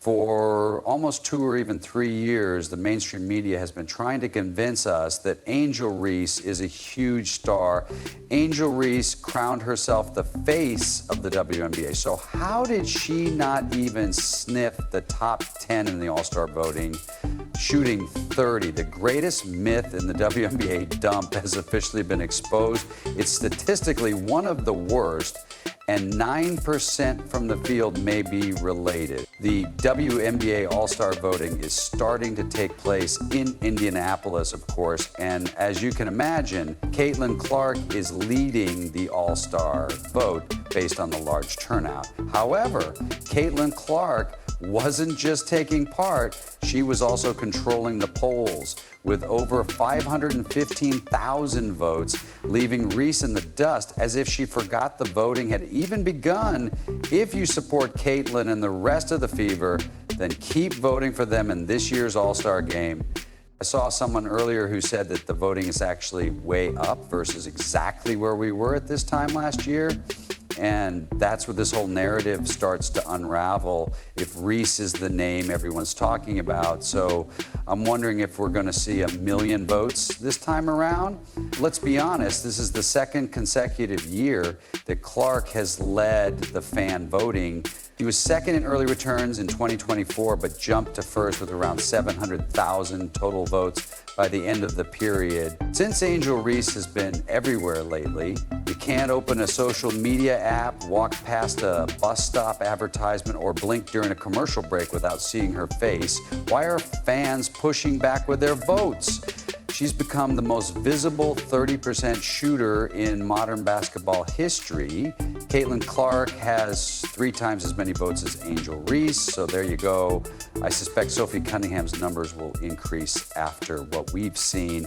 For almost 2 or even 3 years, the mainstream media has been trying to convince us that Angel Reese is a huge star. Angel Reese crowned herself the face of the WNBA. So how did she not even sniff the top 10 in the All-Star voting, shooting 30? The greatest myth in the WNBA dump has officially been exposed. It's statistically one of the worst, and 9% from the field may be related. The WNBA All-Star voting is starting to take place in Indianapolis, of course, and as you can imagine, Caitlyn Clark is leading the All-Star vote based on the large turnout. However, Caitlyn Clark wasn't just taking part, she was also controlling the polls with over 515,000 votes, leaving Reese in the dust as if she forgot the voting had even begun. If you support Caitlyn and the rest of the Fever, then keep voting for them in this year's All-Star game. I saw someone earlier who said that the voting is actually way up versus exactly where we were at this time last year. And that's where this whole narrative starts to unravel if Reese is the name everyone's talking about. So I'm wondering if we're going to see 1 million votes this time around. Let's be honest, this is the second consecutive year that Clark has led the fan voting. He was second in early returns in 2024, but jumped to first with around 700,000 total votes by the end of the period. Since Angel Reese has been everywhere lately, you can't open a social media app, walk past a bus stop advertisement, or blink during a commercial break without seeing her face. Why are fans pushing back with their votes? She's become the most visible 30% shooter in modern basketball history. Caitlyn Clark has 3 times as many votes as Angel Reese, so there you go. I suspect Sophie Cunningham's numbers will increase after what we've seen.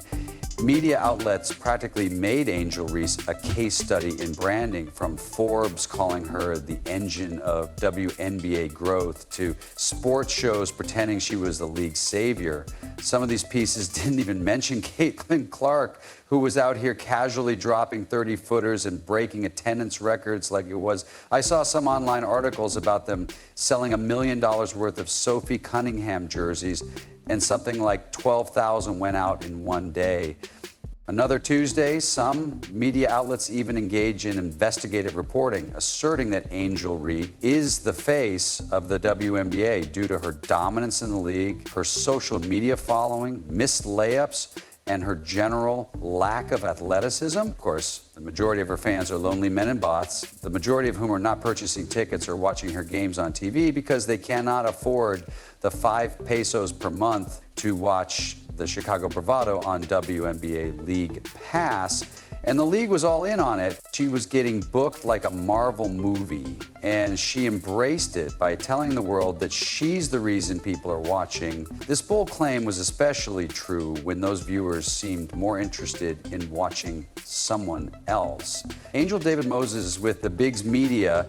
Media outlets practically made Angel Reese a case study in branding, from Forbes calling her the engine of WNBA growth to sports shows pretending she was the league's savior. Some of these pieces didn't even mention Caitlyn Clark, who was out here casually dropping 30-footers and breaking attendance records like it was. I saw some online articles about them selling $1 million worth of Sophie Cunningham jerseys, and something like 12,000 went out in one day. Another Tuesday, some media outlets even engage in investigative reporting, asserting that Angel Reese is the face of the WNBA due to her dominance in the league, her social media following, missed layups, and her general lack of athleticism. Of course, the majority of her fans are lonely men and bots, the majority of whom are not purchasing tickets or watching her games on TV because they cannot afford the 5 pesos per month to watch the Chicago Bravado on WNBA League Pass. And the league was all in on it. She was getting booked like a Marvel movie, and she embraced it by telling the world that she's the reason people are watching. This bold claim was especially true when those viewers seemed more interested in watching someone else. Angel David Moses with the Bigs Media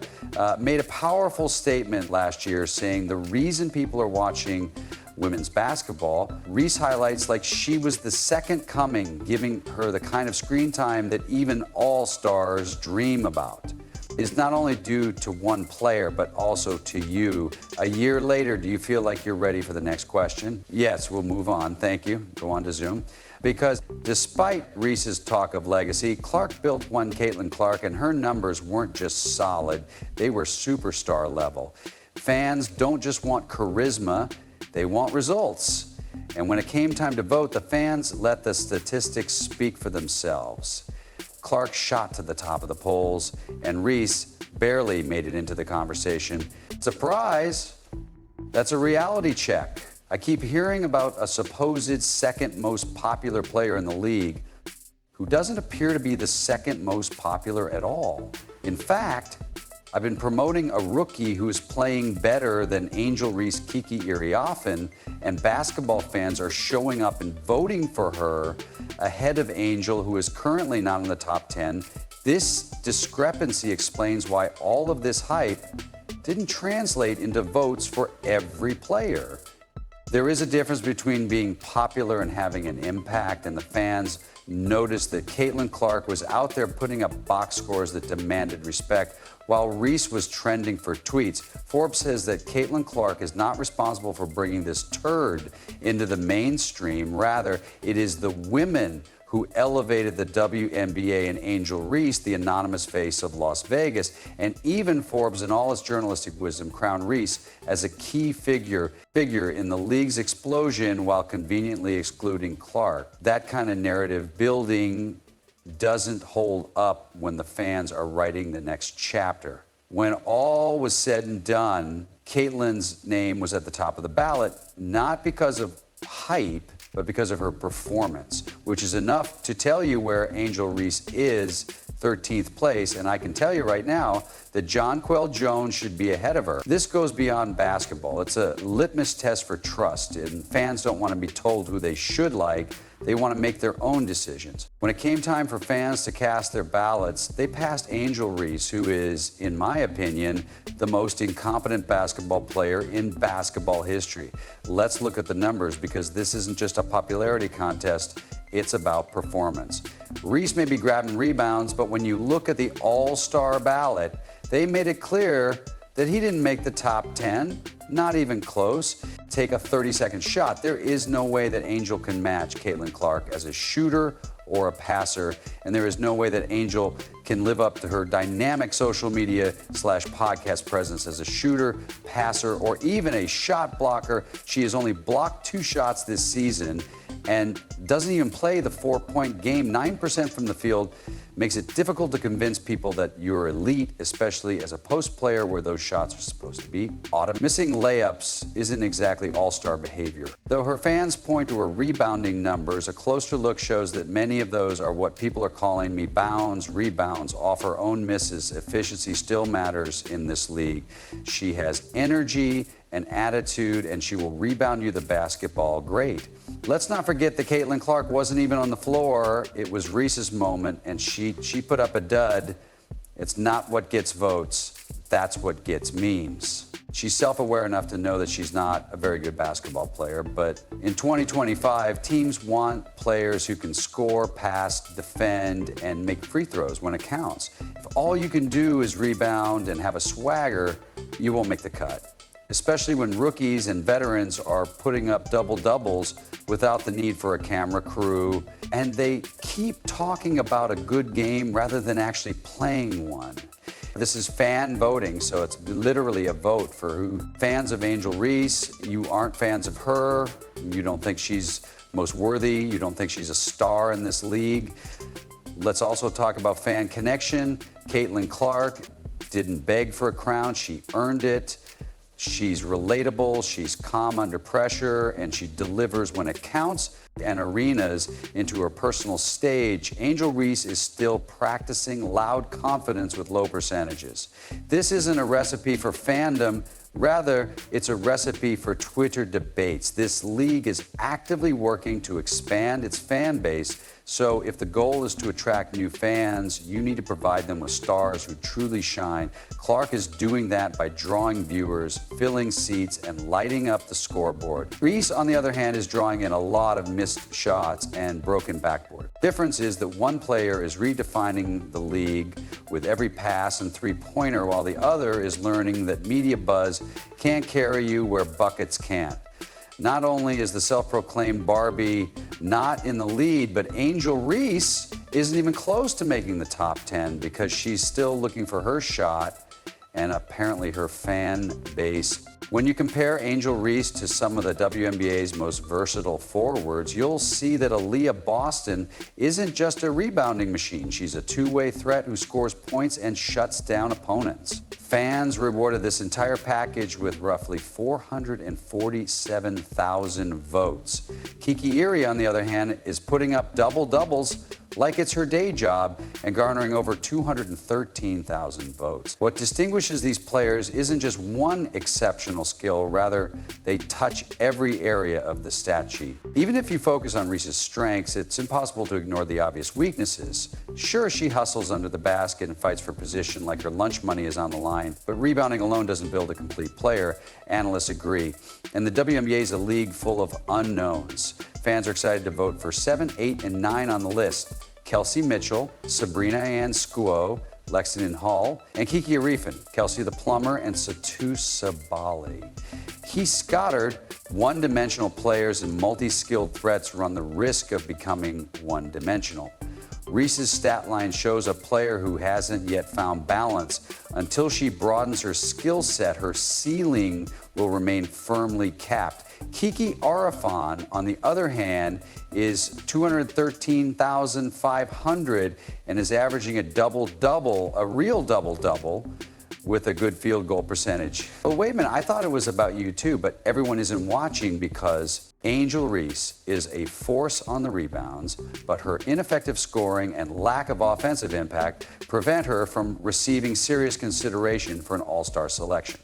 made a powerful statement last year saying the reason people are watching women's basketball, Reese highlights like she was the second coming, giving her the kind of screen time that even all-stars dream about. It's not only due to one player, but also to you. A year later, do you feel like you're ready for the next question? Yes, we'll move on. Thank you. Go on to Zoom. Because despite Reese's talk of legacy, Clark built one Caitlyn Clark, and her numbers weren't just solid, they were superstar level. Fans don't just want charisma, they want results. And when it came time to vote, the fans let the statistics speak for themselves. Clark shot to the top of the polls, and Reese barely made it into the conversation. Surprise! That's a reality check. I keep hearing about a supposed second most popular player in the league who doesn't appear to be the second most popular at all. In fact, I've been promoting a rookie who is playing better than Angel Reese Kiki Iriafen, and basketball fans are showing up and voting for her ahead of Angel, who is currently not in the top 10. This discrepancy explains why all of this hype didn't translate into votes for every player. There is a difference between being popular and having an impact, and the fans noticed that Caitlyn Clark was out there putting up box scores that demanded respect, while Reese was trending for tweets. Forbes says that Caitlyn Clark is not responsible for bringing this turd into the mainstream. Rather, it is the women who elevated the WNBA and Angel Reese, the anonymous face of Las Vegas. And even Forbes, in all its journalistic wisdom, crowned Reese as a key figure in the league's explosion while conveniently excluding Clark. That kind of narrative building doesn't hold up when the fans are writing the next chapter. When all was said and done, Caitlyn's name was at the top of the ballot, not because of hype, but because of her performance, which is enough to tell you where Angel Reese is, 13th place, and I can tell you right now that Jonquel Jones should be ahead of her. This goes beyond basketball. It's a litmus test for trust, and fans don't want to be told who they should like. They want to make their own decisions. When it came time for fans to cast their ballots, they passed Angel Reese, who is, in my opinion, the most incompetent basketball player in basketball history. Let's look at the numbers, because this isn't just a popularity contest, it's about performance. Reese may be grabbing rebounds, but when you look at the all-star ballot, they made it clear that he didn't make the top 10, not even close. Take a 30-second shot. There is no way that Angel can match Caitlyn Clark as a shooter or a passer, and there is no way that Angel can live up to her dynamic social media / podcast presence as a shooter, passer, or even a shot blocker. She has only blocked 2 shots this season and doesn't even play the 4-point game. 9% from the field makes it difficult to convince people that you're elite, especially as a post player where those shots are supposed to be automatic. Missing layups isn't exactly all-star behavior. Though her fans point to her rebounding numbers, a closer look shows that many of those are what people are calling me bounds, rebounds, off her own misses. Efficiency still matters in this league. She has energy and attitude, and she will rebound you the basketball great. Let's not forget that Caitlyn Clark wasn't even on the floor. It was Reese's moment, and she put up a dud. It's not what gets votes. That's what gets memes. She's self-aware enough to know that she's not a very good basketball player, but in 2025, teams want players who can score, pass, defend, and make free throws when it counts. If all you can do is rebound and have a swagger, you won't make the cut, especially when rookies and veterans are putting up double-doubles without the need for a camera crew, and they keep talking about a good game rather than actually playing one. This is fan voting, so it's literally a vote for who. Fans of Angel Reese, you aren't fans of her, you don't think she's most worthy, you don't think she's a star in this league. Let's also talk about fan connection. Caitlyn Clark didn't beg for a crown, she earned it. She's relatable, she's calm under pressure, and she delivers when it counts and arenas into her personal stage. Angel Reese is still practicing loud confidence with low percentages. This isn't a recipe for fandom. Rather, it's a recipe for Twitter debates. This league is actively working to expand its fan base. So if the goal is to attract new fans, you need to provide them with stars who truly shine. Clark is doing that by drawing viewers, filling seats, and lighting up the scoreboard. Reese, on the other hand, is drawing in a lot of missed shots and broken backboard. Difference is that one player is redefining the league with every pass and three-pointer, while the other is learning that media buzz can't carry you where buckets can't. Not only is the self-proclaimed Barbie not in the lead, but Angel Reese isn't even close to making the top 10 because she's still looking for her shot and apparently her fan base. When you compare Angel Reese to some of the WNBA's most versatile forwards, you'll see that Aaliyah Boston isn't just a rebounding machine. She's a two-way threat who scores points and shuts down opponents. Fans rewarded this entire package with roughly 447,000 votes. Kiki Erie, on the other hand, is putting up double-doubles like it's her day job and garnering over 213,000 votes. What distinguishes these players isn't just one exceptional skill, rather they touch every area of the stat sheet. Even if you focus on Reese's strengths, it's impossible to ignore the obvious weaknesses. Sure, she hustles under the basket and fights for position like her lunch money is on the line, but rebounding alone doesn't build a complete player. Analysts agree. And the WNBA is a league full of unknowns. Fans are excited to vote for 7, 8, and 9 on the list. Kelsey Mitchell, Sabrina Ann Scuo, Lexington Hall, and Kiki Arifin, Kelsey the Plumber, and Satu Sabali. Keith Stoddard, one-dimensional players and multi-skilled threats run the risk of becoming one-dimensional. Reese's stat line shows a player who hasn't yet found balance. Until she broadens her skill set, her ceiling will remain firmly capped. Kiki Arifin, on the other hand, is 213,500 and is averaging a double-double, a real double-double, with a good field goal percentage. Well, wait a minute, I thought it was about you too, but everyone isn't watching because Angel Reese is a force on the rebounds, but her ineffective scoring and lack of offensive impact prevent her from receiving serious consideration for an all-star selection.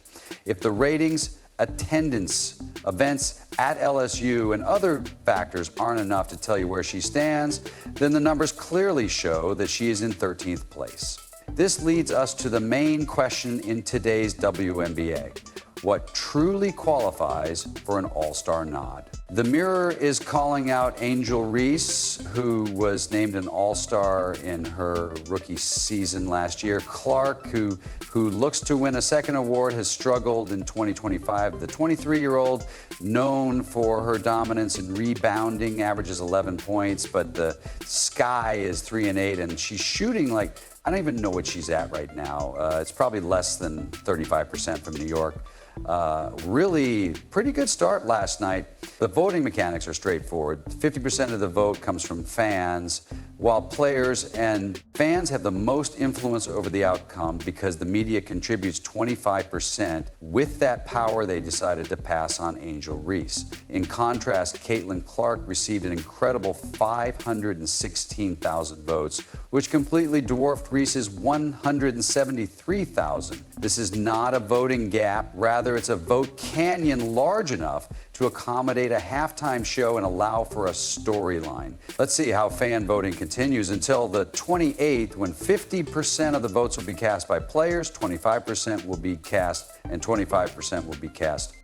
If the ratings, attendance, events at LSU, and other factors aren't enough to tell you where she stands, then the numbers clearly show that she is in 13th place. This leads us to the main question in today's WNBA. What truly qualifies for an all-star nod? The Mirror is calling out Angel Reese, who was named an all-star in her rookie season last year. Clark, who looks to win a second award, has struggled in 2025. The 23-year-old, known for her dominance in rebounding, averages 11 points, but the sky is 3-8, and she's shooting like, I don't even know what she's at right now. It's probably less than 35% from New York. Really pretty good start last night. The voting mechanics are straightforward. 50% of the vote comes from fans, while players and fans have the most influence over the outcome because the media contributes 25%. With that power, they decided to pass on Angel Reese. In contrast, Caitlyn Clark received an incredible 516,000 votes, which completely dwarfed Reese's 173,000. This is not a voting gap. Rather, it's a vote canyon large enough to accommodate a halftime show and allow for a storyline. Let's see how fan voting continues until the 28th, when 50% of the votes will be cast by players, 25% will be cast, and 25% will be cast